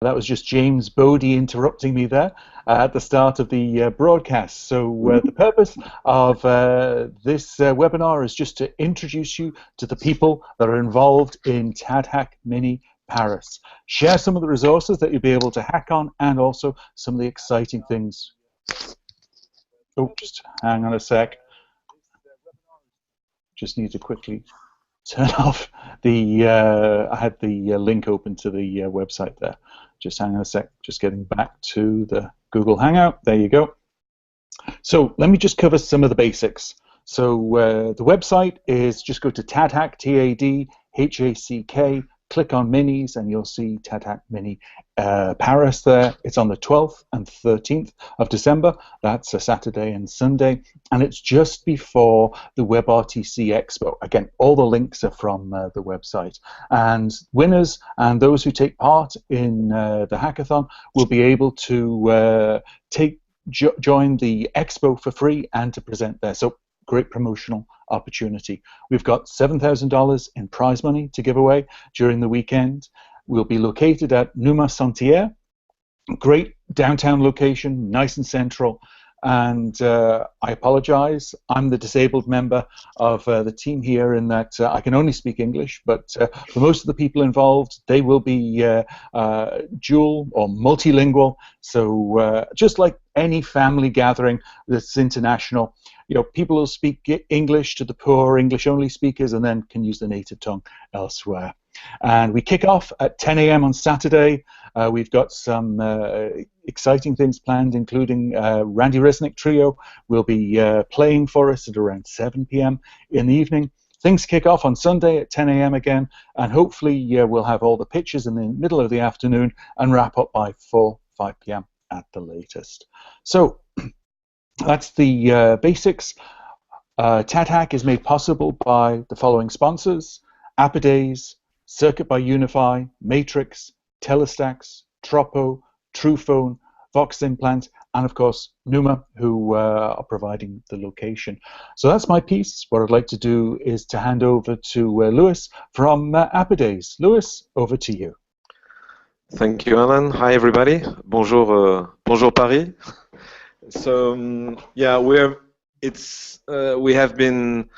That was just James Bodie interrupting me there at the start of the broadcast. So the purpose of this webinar is just to introduce you to the people that are involved in TADHack Mini Paris. Share some of the resources that you'll be able to hack on and also some of the exciting things. Oh, just hang on a sec. Just need to quickly turn off the, I had the link open to the website there. Just hang on a sec, just getting back to the Google Hangout. There you go. So let me just cover some of the basics. So the website is, just go to TADHack, TADHack, click on Minis, and you'll see TADHack Mini Paris there. It's on the 12th and 13th of December. That's a Saturday and Sunday. And it's just before the WebRTC Expo. Again, all the links are from the website. And winners and those who take part in the hackathon will be able to join the expo for free and to present there. So great promotional opportunity. We've got $7,000 in prize money to give away during the weekend. We'll be located at Numa Sentier, great downtown location, nice and central. And I apologize, I'm the disabled member of the team here in that I can only speak English, but for most of the people involved, they will be dual or multilingual. So just like any family gathering that's international, you know, people will speak English to the poor English-only speakers and then can use the native tongue elsewhere. And we kick off at 10 a.m. on Saturday. We've got some exciting things planned, including Randy Resnick Trio will be playing for us at around 7 p.m. in the evening. Things kick off on Sunday at 10 a.m. again, and hopefully we'll have all the pictures in the middle of the afternoon and wrap up by 5 p.m. at the latest. So that's the basics. TADHack is made possible by the following sponsors: Appidays, Circuit by Unify, Matrix, Telestacks, Tropo, Truephone, Vox Implant, and of course Numa, who are providing the location. So that's my piece. What I'd like to do is to hand over to Lewis from Appidays. Lewis, over to you. Thank you, Alan. Hi, everybody. Bonjour, bonjour Paris. So yeah, we have been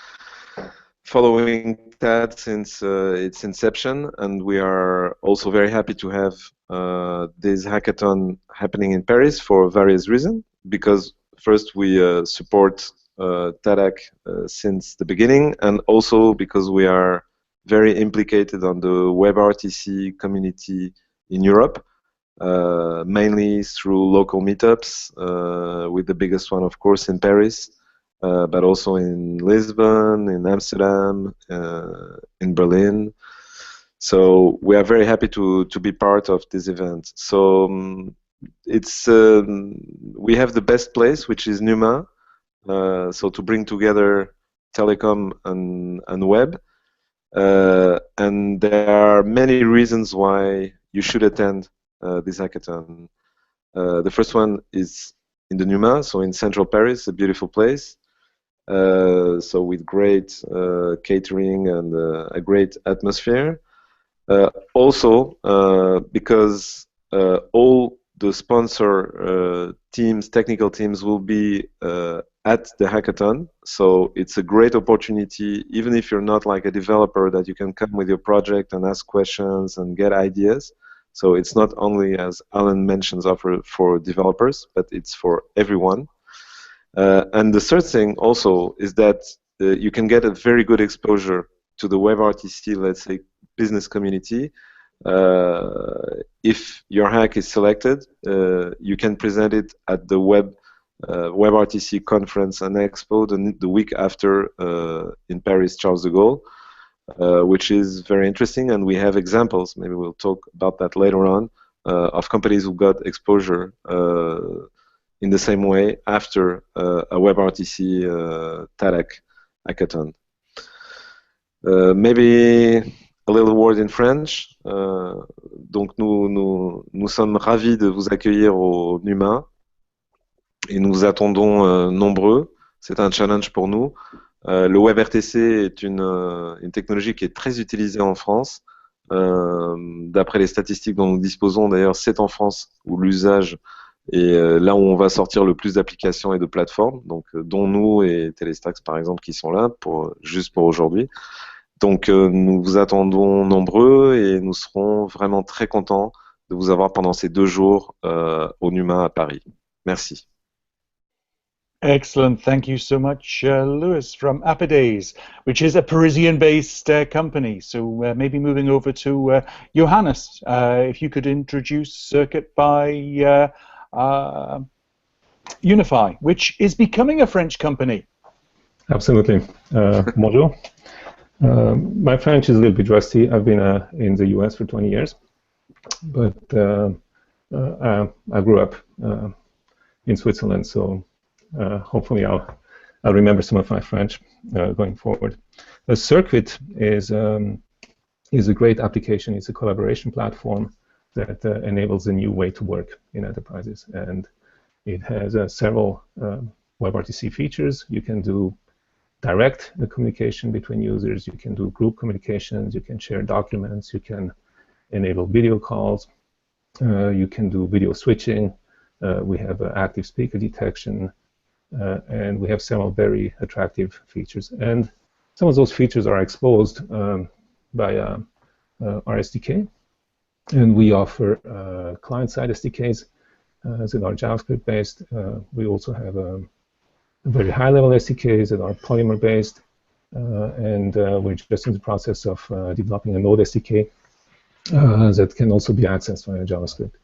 following TAD since its inception, and we are also very happy to have this hackathon happening in Paris for various reasons. Because first, we support TADHack since the beginning, and also because we are very implicated on the WebRTC community in Europe, mainly through local meetups, with the biggest one, of course, in Paris. But also in Lisbon, in Amsterdam, in Berlin. So we are very happy to be part of this event. So it's we have the best place, which is Numa. So to bring together telecom and web. And there are many reasons why you should attend this hackathon. The first one is in the Numa, so in central Paris, a beautiful place. So with great catering and a great atmosphere. Also, because all the sponsor teams, technical teams, will be at the hackathon. So it's a great opportunity, even if you're not like a developer, that you can come with your project and ask questions and get ideas. So it's not only, as Alan mentions, offered for developers, but it's for everyone. And the third thing also is that you can get a very good exposure to the WebRTC, let's say, business community. If your hack is selected, you can present it at the WebRTC conference and expo the week after in Paris, Charles de Gaulle, which is very interesting. And we have examples, maybe we'll talk about that later on, of companies who got exposure in the same way after a WebRTC TADHack hackathon. Maybe a little word in French. Donc nous sommes ravis de vous accueillir au NUMA et nous vous attendons nombreux. C'est un challenge pour nous. Le WebRTC est une technologie qui est très utilisée en France. D'après les statistiques dont nous disposons, d'ailleurs, c'est en France où l'usage est là où on va sortir le plus d'applications et de plateformes, donc dont nous et Telestax par exemple qui sont là juste pour aujourd'hui. Donc nous vous attendons nombreux et nous serons vraiment très contents de vous avoir pendant ces 2 jours au NUMA à Paris. Merci. Excellent. Thank you so much, Lewis, from Appidays, which is a Parisian-based company. So maybe moving over to Johannes, if you could introduce Circuit by Unify, which is becoming a French company. Absolutely. Bonjour. My French is a little bit rusty. I've been in the US for 20 years, but I grew up in Switzerland, so hopefully I'll remember some of my French going forward. The Circuit is a great application. It's a collaboration platform that enables a new way to work in enterprises, and it has several WebRTC features. You can do direct communication between users, you can do group communications, you can share documents, you can enable video calls, you can do video switching, we have active speaker detection, and we have several very attractive features. And some of those features are exposed by our SDK, and we offer client-side SDKs that are JavaScript-based. We also have very high-level SDKs that are Polymer-based, and we're just in the process of developing a Node SDK that can also be accessed via JavaScript.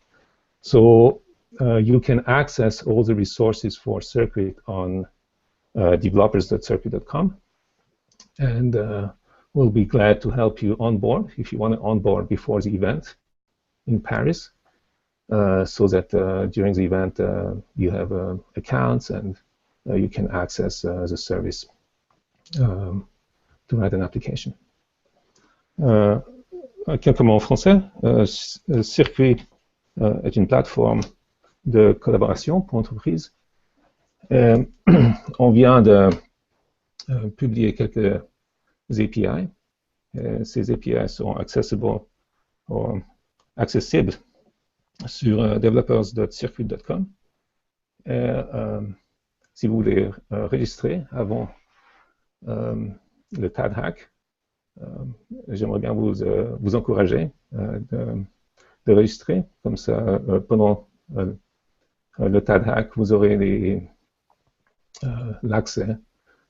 So you can access all the resources for Circuit on developers.circuit.com, and we'll be glad to help you onboard if you want to onboard before the event in Paris, so that during the event you have accounts and you can access the service to write an application. Quelques mots en français. Circuit est une plateforme de collaboration pour entreprises. On vient de publier quelques API. Ces API sont accessibles sur developers.circuit.com. Si vous voulez registrer avant le TADHack, j'aimerais bien vous encourager de registrer. Comme ça, pendant le TADHack, vous aurez l'accès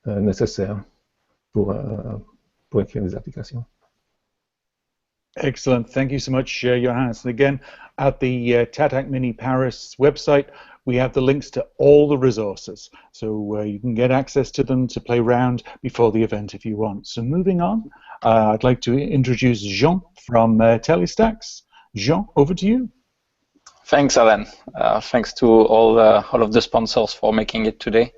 nécessaire pour écrire des applications. Excellent. Thank you so much, Johannes. And again, at the TADHack Mini Paris website, we have the links to all the resources. So you can get access to them to play around before the event if you want. So moving on, I'd like to introduce Jean from Telestax. Jean, over to you. Thanks, Alan. Thanks to all of the sponsors for making it today.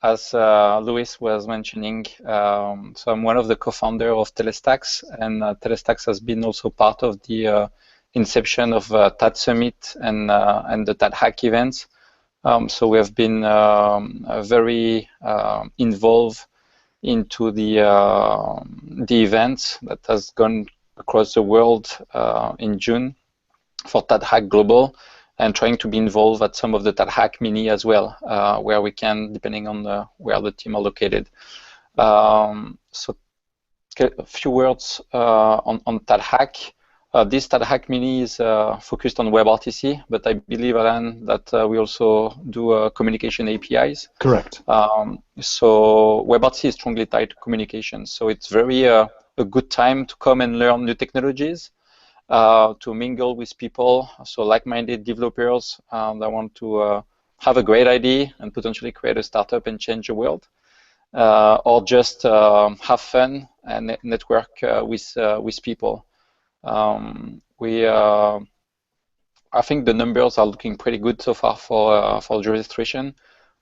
As Louis was mentioning, so I'm one of the co-founders of Telestax, and Telestax has been also part of the inception of TAD Summit and the TADHack events. So we have been very involved into the events that has gone across the world in June for TADHack Global, and trying to be involved at some of the TADHack Mini as well, where we can, depending on where the team are located. So a few words on TADHack. This TADHack Mini is focused on WebRTC, but I believe, Alan, that we also do communication APIs. Correct. So WebRTC is strongly tied to communication, so it's very a good time to come and learn new technologies, to mingle with people, so like-minded developers that want to have a great idea and potentially create a startup and change the world, or just have fun and network with people. I think the numbers are looking pretty good so far for the registration,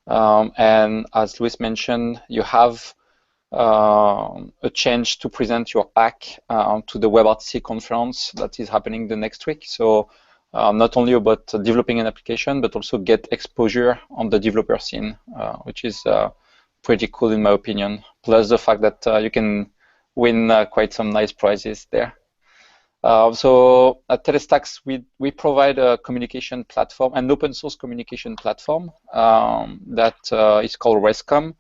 and as Luis mentioned, you have a chance to present your hack to the WebRTC conference that is happening the next week. So not only about developing an application, but also get exposure on the developer scene, which is pretty cool in my opinion. Plus the fact that you can win quite some nice prizes there. So at TADHack, we provide a communication platform, an open source communication platform that is called Rescom,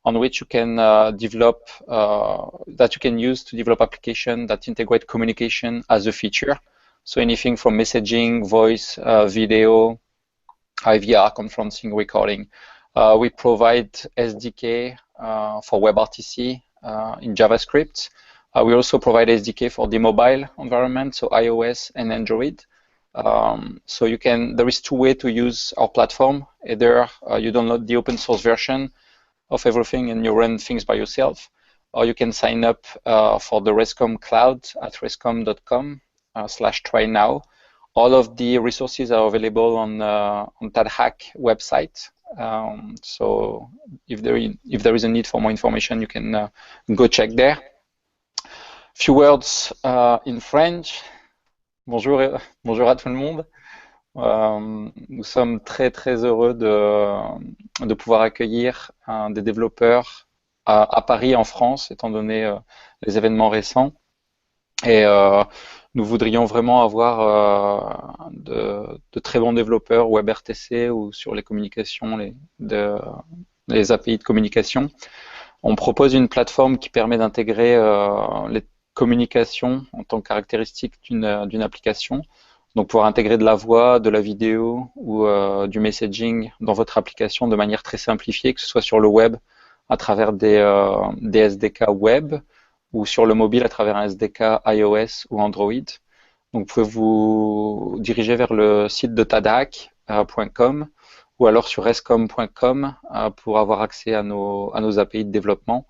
on which you can develop, that you can use to develop applications that integrate communication as a feature. So anything from messaging, voice, video, IVR, conferencing, recording. We provide SDK for WebRTC in JavaScript. We also provide SDK for the mobile environment, so iOS and Android. So you can, there is two ways to use our platform. Either you download the open source version of everything and you run things by yourself, or you can sign up for the Rescom Cloud at rescom.com/try now. All of the resources are available on TADHack website. So if there is a need for more information, you can go check there. Few words in French. Bonjour, bonjour à tout le monde. Nous sommes très heureux de pouvoir accueillir des développeurs à Paris, en France, étant donné les événements récents. Et nous voudrions vraiment avoir de très bons développeurs WebRTC ou sur les communications, les API de communication. On propose une plateforme qui permet d'intégrer les communications en tant que caractéristique d'une application. Donc pouvoir intégrer de la voix, de la vidéo ou du messaging dans votre application de manière très simplifiée, que ce soit sur le web à travers des SDK web ou sur le mobile à travers un SDK iOS ou Android. Donc vous pouvez vous diriger vers le site de TADHack.com ou alors sur rescom.com pour avoir accès à nos API de développement.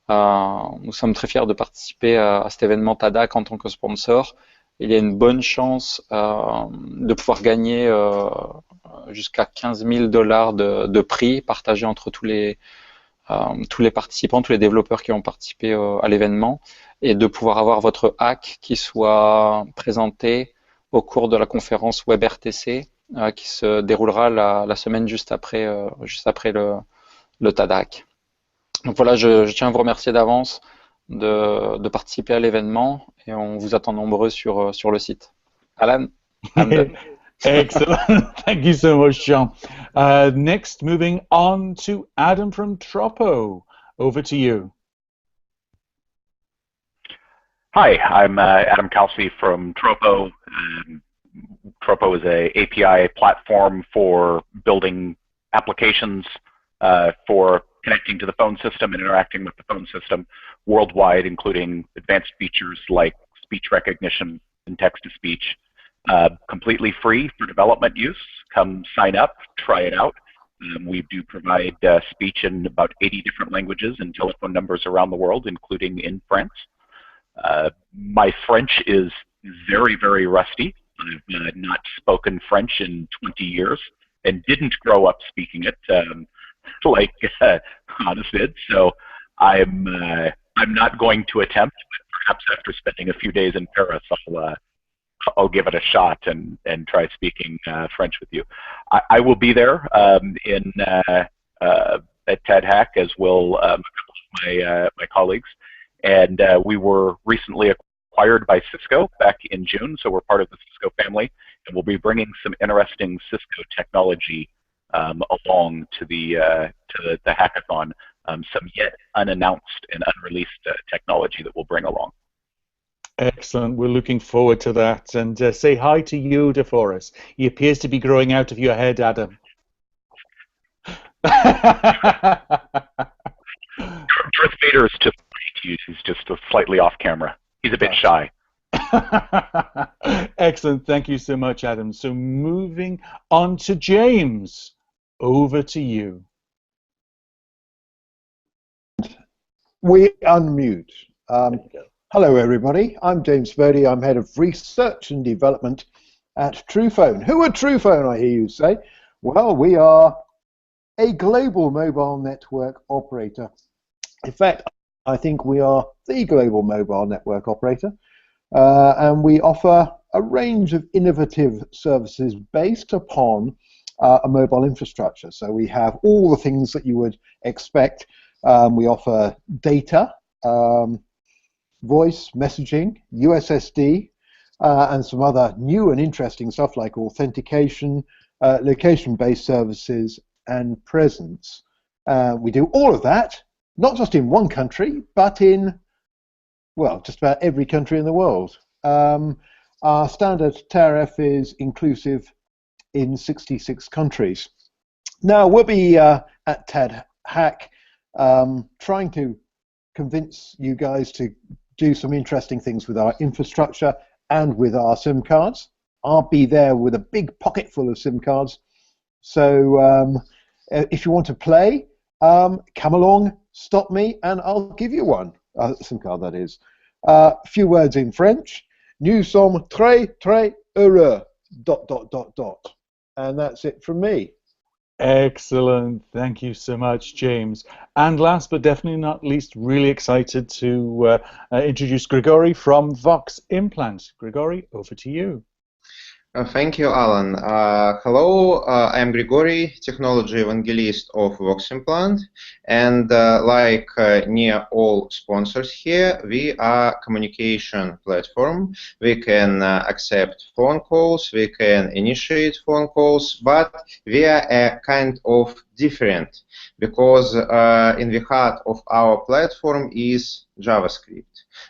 Nous sommes très fiers de participer à cet événement TADHack en tant que sponsor. Il y a une bonne chance de pouvoir gagner jusqu'à $15 000 de prix partagés entre tous les participants, tous les développeurs qui ont participé à l'événement, et de pouvoir avoir votre hack qui soit présenté au cours de la conférence WebRTC qui se déroulera la semaine juste après le TADHack. Donc voilà, je tiens à vous remercier d'avance de participer à l'événement et on vous attend nombreux sur le site. Alan, I'm done. Excellent. Thank you so much, John. Next, moving on to Adam from Tropo. Over to you. Hi, I'm Adam Kalsi from Tropo. Tropo is an API platform for building applications for connecting to the phone system and interacting with the phone system worldwide, including advanced features like speech recognition and text-to-speech. Completely free for development use. Come sign up, try it out. We do provide speech in about 80 different languages and telephone numbers around the world, including in France. My French is very rusty. I've not spoken French in 20 years and didn't grow up speaking it like Hannah did. So I'm not going to attempt, but perhaps after spending a few days in Paris, I'll give it a shot and try speaking French with you. I will be there at TADHack, as will a couple of my colleagues. And we were recently acquired by Cisco back in June, so we're part of the Cisco family, and we'll be bringing some interesting Cisco technology along to the hackathon, some yet unannounced and unreleased technology that we'll bring along. Excellent. We're looking forward to that. And say hi to Yoda for us. He appears to be growing out of your head, Adam. Darth Vader is just great. He's just slightly off camera. He's a bit shy. Excellent. Thank you so much, Adam. So moving on to James. Over to you. We unmute. Hello, everybody. I'm James Verdi. I'm head of research and development at TruePhone. Who are TruePhone, I hear you say? Well, we are a global mobile network operator. In fact, I think we are the global mobile network operator. And we offer a range of innovative services based upon a mobile infrastructure. So we have all the things that you would expect. We offer data. voice messaging, USSD, and some other new and interesting stuff like authentication, location-based services, and presence. We do all of that, not just in one country, but in, well, just about every country in the world. Our standard tariff is inclusive in 66 countries. Now, we'll be at TADHack trying to convince you guys to do some interesting things with our infrastructure and with our SIM cards. I'll be there with a big pocket full of SIM cards. So if you want to play, come along, stop me, and I'll give you one. SIM card, that is. Few words in French. Nous sommes très, très heureux, ... And that's it from me. Excellent. Thank you so much, James. And last but definitely not least, really excited to introduce Grigory from Vox Implant. Grigory, over to you. Thank you, Alan. Hello, I'm Grigory, technology evangelist of Vox Implant, and like near all sponsors here, we are a communication platform. We can accept phone calls, we can initiate phone calls, but we are a kind of different because in the heart of our platform is JavaScript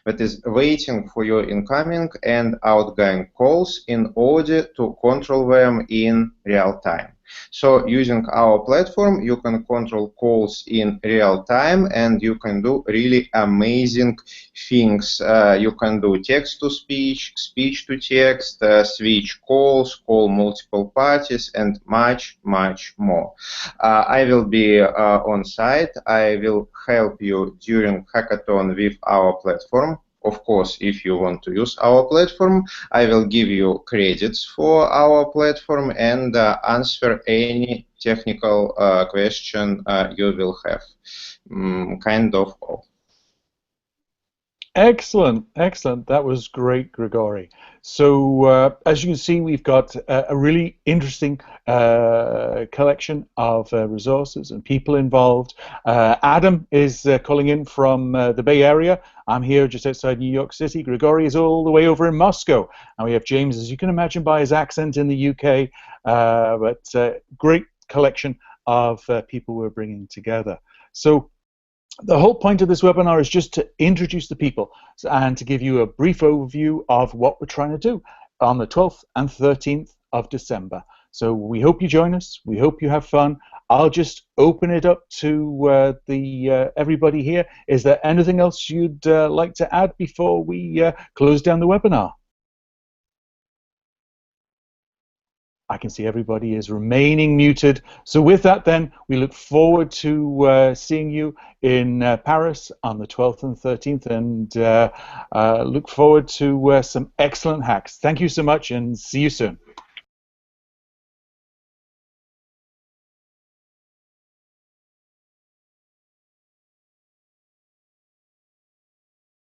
that is waiting for your incoming and outgoing calls in order to control them in real time. So using our platform, you can control calls in real time and you can do really amazing things. You can do text-to-speech, speech-to-text, switch calls, call multiple parties, and much, much more. I will be on site. I will help you during hackathon with our platform. Of course, if you want to use our platform, I will give you credits for our platform and answer any technical question you will have. Kind of all. Excellent, excellent. That was great, Grigory. So as you can see, we've got a really interesting collection of resources and people involved. Adam is calling in from the Bay Area. I'm here just outside New York City. Grigory is all the way over in Moscow. And we have James, as you can imagine by his accent, in the UK. But great collection of people we're bringing together. So the whole point of this webinar is just to introduce the people and to give you a brief overview of what we're trying to do on the 12th and 13th of December. So we hope you join us. We hope you have fun. I'll just open it up to everybody here. Is there anything else you'd like to add before we close down the webinar? I can see everybody is remaining muted. So with that then, we look forward to seeing you in Paris on the 12th and 13th and look forward to some excellent hacks. Thank you so much and see you soon.